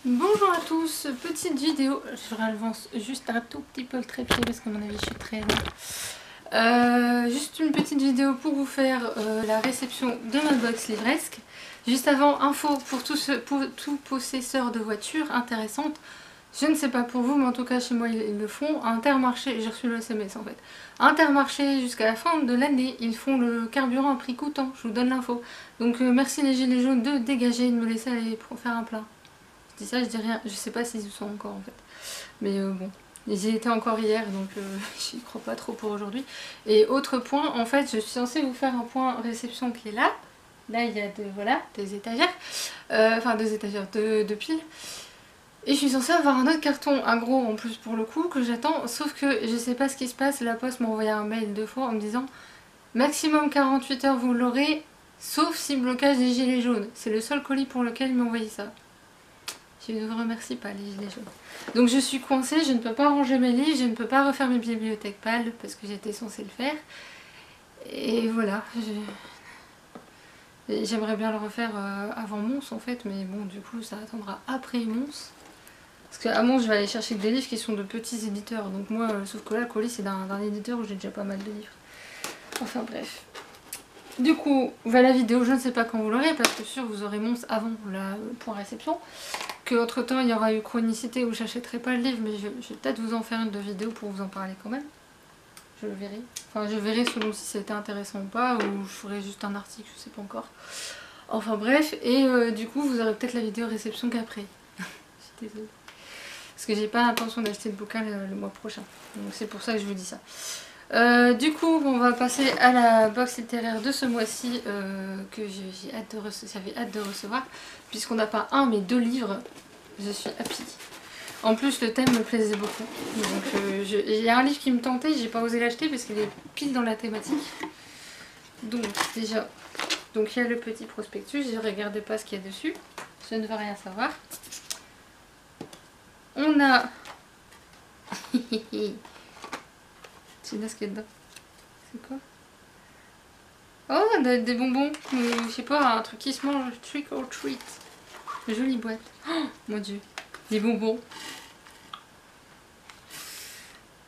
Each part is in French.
Bonjour à tous, petite vidéo, je avance juste un tout petit peu le trépied parce qu'à mon avis je suis très loin. Juste une petite vidéo pour vous faire la réception de ma box livresque. Juste avant, info pour tout possesseur de voiture intéressante. Je ne sais pas pour vous, mais en tout cas chez moi ils le font. Intermarché, j'ai reçu le SMS en fait. Intermarché jusqu'à la fin de l'année, ils font le carburant à prix coûtant. Je vous donne l'info. Donc merci les gilets jaunes de dégager et de me laisser aller pour faire un plein. Je dis ça, je dis rien. Je sais pas s'ils y sont encore en fait. Mais bon. Ils y étaient encore hier, donc j'y crois pas trop pour aujourd'hui. Et autre point, en fait, je suis censée vous faire un point réception qui est là. Là, il y a des étagères. Enfin, deux étagères, deux piles. Et je suis censée avoir un autre carton, un gros en plus pour le coup, que j'attends. Sauf que je sais pas ce qui se passe. La poste m'a envoyé un mail 2 fois en me disant maximum 48 heures vous l'aurez, sauf si blocage des gilets jaunes. C'est le seul colis pour lequel il m'a envoyé ça. Je ne vous remercie pas les gilets jaunes. Donc je suis coincée, je ne peux pas ranger mes livres, je ne peux pas refaire mes bibliothèques pâles parce que j'étais censée le faire. Et voilà, j'aimerais bien le refaire avant Mons en fait, mais bon du coup ça attendra après Mons. Parce qu'à Mons je vais aller chercher que des livres qui sont de petits éditeurs. Donc moi, sauf que là le colis c'est d'un éditeur où j'ai déjà pas mal de livres. Enfin bref. Du coup, voilà la vidéo, je ne sais pas quand vous l'aurez parce que sûr vous aurez Mons avant le point réception. Que entre temps il y aura eu Chronicité où j'achèterai pas le livre, mais je vais peut-être vous en faire une de vidéo pour vous en parler quand même. Je le verrai. Enfin je verrai selon si c'était intéressant ou pas, ou je ferai juste un article, je sais pas encore. Enfin bref, et du coup vous aurez peut-être la vidéo réception qu'après. Je suis désolée. Parce que j'ai pas l'intention d'acheter le bouquin le mois prochain. Donc c'est pour ça que je vous dis ça. Du coup, on va passer à la box littéraire de ce mois-ci que j'avais hâte de recevoir. Puisqu'on n'a pas un mais 2 livres, je suis happy. En plus, le thème me plaisait beaucoup. Donc, il y a un livre qui me tentait, j'ai pas osé l'acheter parce qu'il est pile dans la thématique. Donc, déjà, donc il y a le petit prospectus, je ne regardais pas ce qu'il y a dessus. Je ne veux rien savoir. On a... Tu sais ce qu'il y a dedans? C'est quoi? Oh, des bonbons. Je sais pas, un truc qui se mange. Trick or treat. Jolie boîte. Oh, mon dieu. Des bonbons.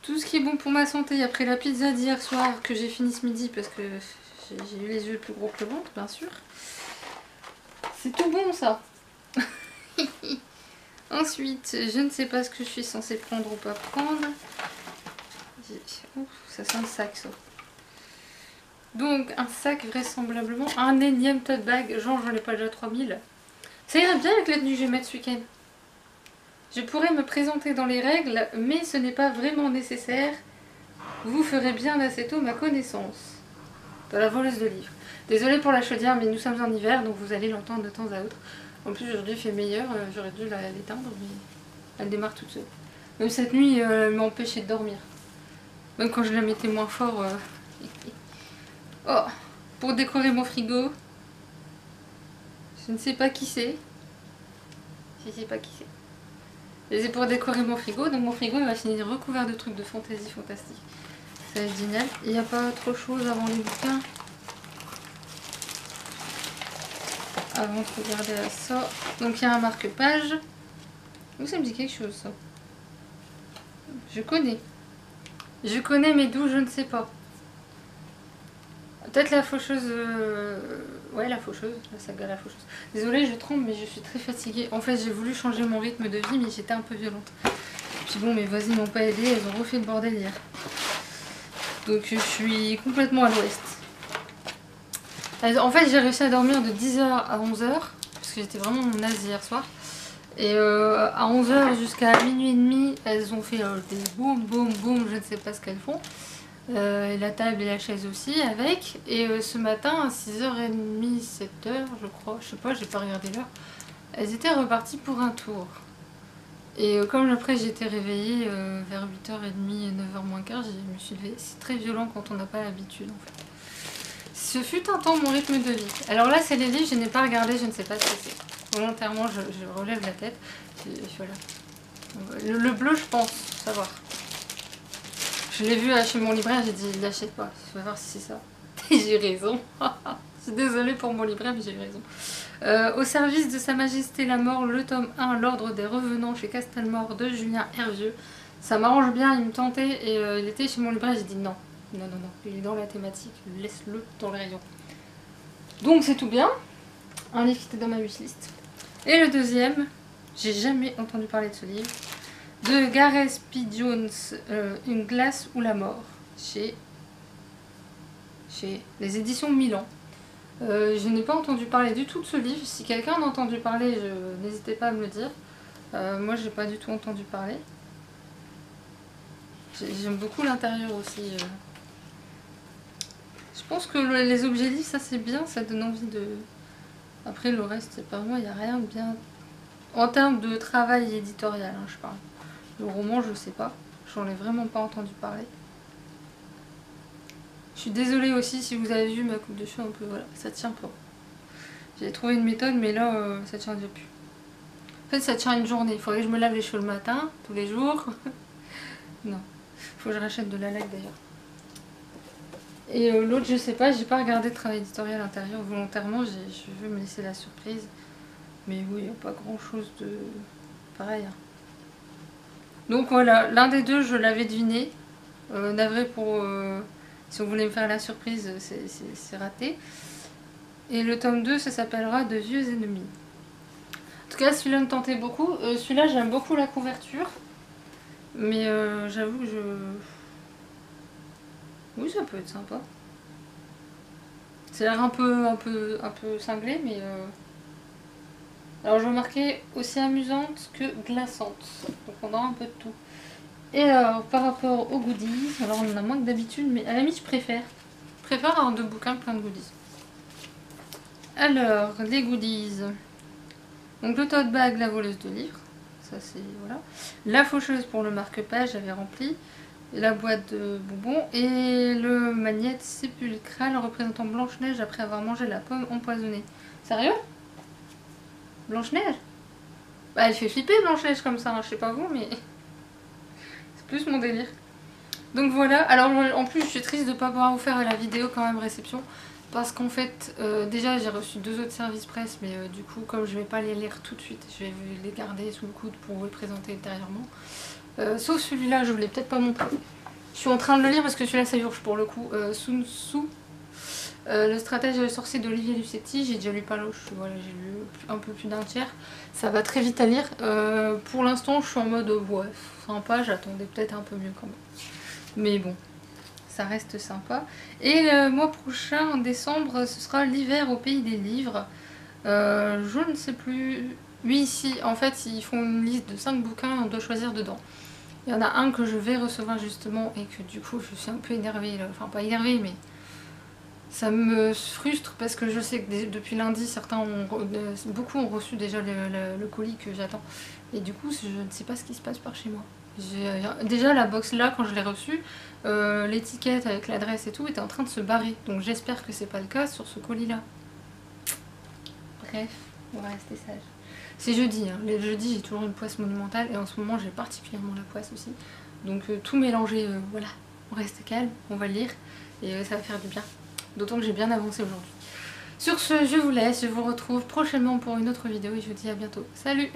Tout ce qui est bon pour ma santé. Après la pizza d'hier soir que j'ai fini ce midi parce que j'ai eu les yeux plus gros que le ventre, bien sûr. C'est tout bon ça. Ensuite, je ne sais pas ce que je suis censée prendre ou pas prendre. Ouf, ça sent le sac ça. Donc un sac vraisemblablement, un énième tote bag, genre j'en ai pas déjà 3000. Ça irait bien avec la tenue que je vais mettre ce week-end. Je pourrais me présenter dans les règles, mais ce n'est pas vraiment nécessaire. Vous ferez bien assez tôt ma connaissance. Dans la voleuse de livres. Désolée pour la chaudière, mais nous sommes en hiver, donc vous allez l'entendre de temps à autre. En plus aujourd'hui il fait meilleur, j'aurais dû l'éteindre, mais elle démarre toute seule. Même cette nuit, elle m'a empêché de dormir. Même quand je la mettais moins fort. Oh, pour décorer mon frigo. Je ne sais pas qui c'est. Je sais pas qui c'est. Mais c'est pour décorer mon frigo. Donc mon frigo il va finir recouvert de trucs de fantaisie fantastique. Ça va être génial. Il n'y a pas autre chose avant les bouquins. Avant de regarder à ça. Donc il y a un marque-page. Où ça me dit quelque chose ça? Je connais. Je connais mais d'où je ne sais pas. Peut-être la faucheuse... Ouais, la faucheuse, la saga La Faucheuse. Désolée, je tremble, mais je suis très fatiguée. En fait, j'ai voulu changer mon rythme de vie, mais j'étais un peu violente. Puis bon, mes voisines m'ont pas aidé, elles ont refait le bordel hier. Donc je suis complètement à l'ouest. En fait, j'ai réussi à dormir de 10h à 11h, parce que j'étais vraiment naze hier soir. Et à 11h jusqu'à minuit et demi, elles ont fait des boum, boum, boum, je ne sais pas ce qu'elles font. Et la table et la chaise aussi avec, et ce matin à 6h30, 7h je crois, je sais pas, j'ai pas regardé l'heure, elles étaient reparties pour un tour. Et comme après j'étais réveillée vers 8h30 et 9h moins quart, je me suis levée. C'est très violent quand on n'a pas l'habitude en fait. Ce fut un temps mon rythme de vie. Alors là c'est les livres, je n'ai pas regardé, je ne sais pas ce que c'est. Volontairement je relève la tête, et voilà. Le bleu je pense savoir. Je l'ai vu chez mon libraire, j'ai dit il l'achète pas, je vais voir si c'est ça. Et j'ai raison. Je suis désolée pour mon libraire mais j'ai eu raison. Au service de Sa Majesté la Mort, le tome 1, l'ordre des revenants chez Castelmore de Julien Hervieux. Ça m'arrange bien, il me tentait et il était chez mon libraire, j'ai dit non, non, non, non, il est dans la thématique, laisse-le dans le rayon. Donc c'est tout bien, un livre qui était dans ma wishlist. Et le deuxième, j'ai jamais entendu parler de ce livre, de Gareth P. Jones, Une glace ou la mort, chez les éditions Milan. Je n'ai pas entendu parler du tout de ce livre. Si quelqu'un en a entendu parler, n'hésitez pas à me le dire. Moi, j'ai pas du tout entendu parler. J'aime beaucoup l'intérieur aussi. Je pense que les objets livres, ça c'est bien, ça donne envie de... Après, le reste, c'est pas moi, il n'y a rien de bien... En termes de travail éditorial, hein, je parle. Le roman, je sais pas. J'en ai vraiment pas entendu parler. Je suis désolée aussi si vous avez vu ma coupe de cheveux un peu, voilà, ça tient pas. J'ai trouvé une méthode, mais là, ça tient déjà plus. En fait, ça tient une journée. Il faudrait que je me lave les cheveux le matin, tous les jours. Non, faut que je rachète de la laque d'ailleurs. Et l'autre, je sais pas, j'ai pas regardé de travail éditorial intérieur volontairement, je veux me laisser la surprise. Mais oui, il n'y a pas grand chose de pareil. Hein. Donc voilà, l'un des deux, je l'avais deviné. Navré pour... si on voulait me faire la surprise, c'est raté. Et le tome 2, ça s'appellera De vieux ennemis. En tout cas, celui-là me tentait beaucoup. Celui-là, j'aime beaucoup la couverture. Mais j'avoue que oui, ça peut être sympa. Ça a l'air un peu cinglé, mais... Alors, je vais marquer aussi amusante que glaçante. Donc, on aura un peu de tout. Et alors, par rapport aux goodies, alors on en a moins que d'habitude, mais à la limite, je préfère. Je préfère avoir 2 bouquins plein de goodies. Alors, les goodies. Donc, le tote bag, la voleuse de livres. Ça, c'est... voilà. La faucheuse pour le marque-page, j'avais rempli. La boîte de bonbons. Et le magnète sépulcral représentant Blanche-Neige après avoir mangé la pomme empoisonnée. Sérieux? Blanche-Neige? Bah, elle fait flipper Blanche-Neige comme ça, hein. Je sais pas vous, mais... plus mon délire. Donc voilà, alors en plus je suis triste de ne pas pouvoir vous faire la vidéo quand même réception parce qu'en fait déjà j'ai reçu 2 autres services presse mais du coup comme je vais pas les lire tout de suite, je vais les garder sous le coude pour vous les présenter ultérieurement. Sauf celui-là, je voulais peut-être pas montrer. Je suis en train de le lire parce que celui-là ça urge pour le coup. Sun Tzu, le stratège et le sorcier d'Olivier Lucetti, j'ai déjà lu pas l'autre, voilà, j'ai lu un peu plus d'un tiers. Ça va très vite à lire. Pour l'instant je suis en mode ouais, sympa, j'attendais peut-être un peu mieux quand même. Mais bon, ça reste sympa. Et le mois prochain, en décembre, ce sera l'hiver au pays des livres. Je ne sais plus... Oui, ici, en fait, ils font une liste de 5 bouquins, on doit choisir dedans. Il y en a un que je vais recevoir justement et que du coup je suis un peu énervée. Là. Enfin, pas énervée, mais ça me frustre parce que je sais que depuis lundi, beaucoup ont reçu déjà le colis que j'attends. Et du coup, je ne sais pas ce qui se passe par chez moi. Déjà la box là, quand je l'ai reçue, l'étiquette avec l'adresse et tout était en train de se barrer. Donc j'espère que c'est pas le cas sur ce colis là. Bref, on va rester sage. C'est jeudi, hein. Les jeudis j'ai toujours une poisse monumentale et en ce moment j'ai particulièrement la poisse aussi. Donc tout mélangé, voilà, on reste calme, on va lire et ça va faire du bien. D'autant que j'ai bien avancé aujourd'hui. Sur ce, je vous laisse, je vous retrouve prochainement pour une autre vidéo et je vous dis à bientôt. Salut!